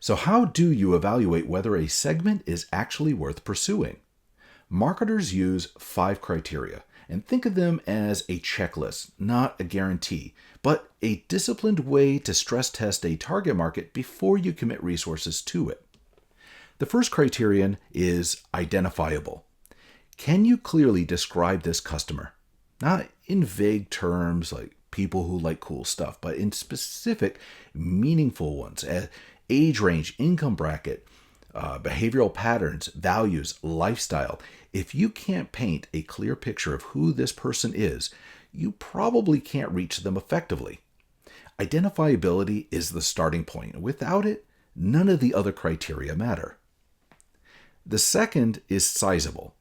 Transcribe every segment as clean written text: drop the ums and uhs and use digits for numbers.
So, how do you evaluate whether a segment is actually worth pursuing? Marketers use 5 criteria, and think of them as a checklist, not a guarantee, but a disciplined way to stress test a target market before you commit resources to it. The first criterion is identifiable. Can you clearly describe this customer? Not in vague terms like people who like cool stuff, but in specific, meaningful ones: age range, income bracket, behavioral patterns, values, lifestyle. If you can't paint a clear picture of who this person is, you probably can't reach them effectively. Identifiability is the starting point. Without it, none of the other criteria matter. The second is sizable.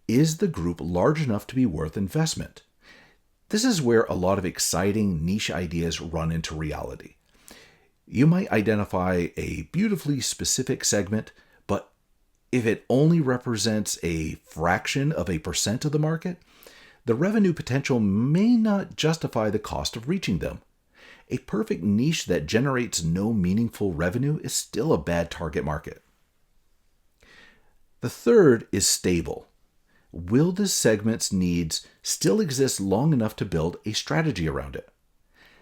Is the group large enough to be worth investment? This is where a lot of exciting niche ideas run into reality. You might identify a beautifully specific segment, but if it only represents a fraction of a percent of the market, the revenue potential may not justify the cost of reaching them. A perfect niche that generates no meaningful revenue is still a bad target market. The third is stable. Will this segment's needs still exist long enough to build a strategy around it?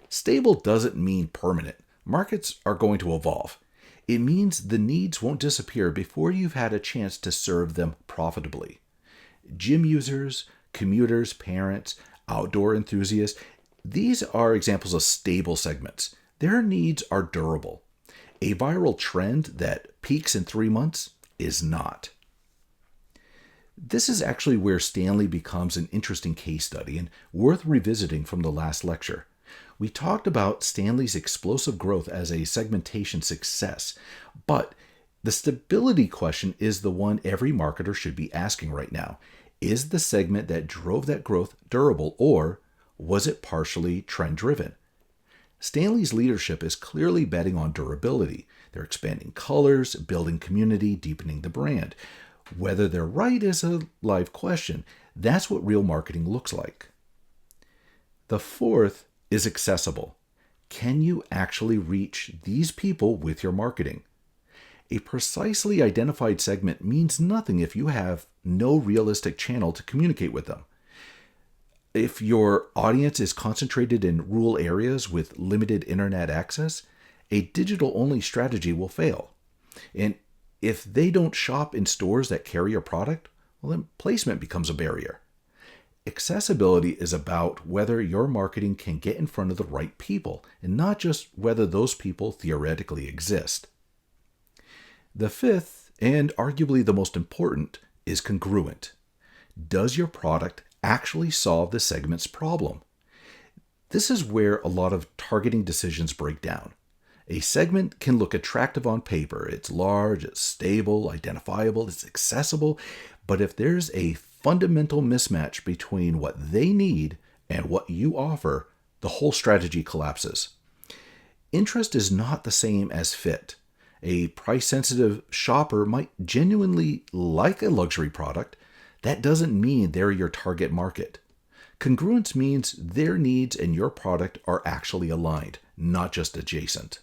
Stable doesn't mean permanent. Markets are going to evolve. It means the needs won't disappear before you've had a chance to serve them profitably. Gym users, commuters, parents, outdoor enthusiasts, these are examples of stable segments. Their needs are durable. A viral trend that peaks in 3 months is not. This is actually where Stanley becomes an interesting case study and worth revisiting from the last lecture. We talked about Stanley's explosive growth as a segmentation success, but the stability question is the one every marketer should be asking right now. Is the segment that drove that growth durable, or was it partially trend-driven? Stanley's leadership is clearly betting on durability. They're expanding colors, building community, deepening the brand. Whether they're right is a live question. That's what real marketing looks like. The fourth is accessible. Can you actually reach these people with your marketing? A precisely identified segment means nothing if you have no realistic channel to communicate with them. If your audience is concentrated in rural areas with limited internet access, a digital-only strategy will fail. And if they don't shop in stores that carry your product, well, then placement becomes a barrier. Accessibility is about whether your marketing can get in front of the right people, and not just whether those people theoretically exist. The fifth, and arguably the most important, is congruent. Does your product actually solve the segment's problem? This is where a lot of targeting decisions break down. A segment can look attractive on paper. It's large, it's stable, identifiable, it's accessible. But if there's a fundamental mismatch between what they need and what you offer, the whole strategy collapses. Interest is not the same as fit. A price-sensitive shopper might genuinely like a luxury product. That doesn't mean they're your target market. Congruence means their needs and your product are actually aligned, not just adjacent.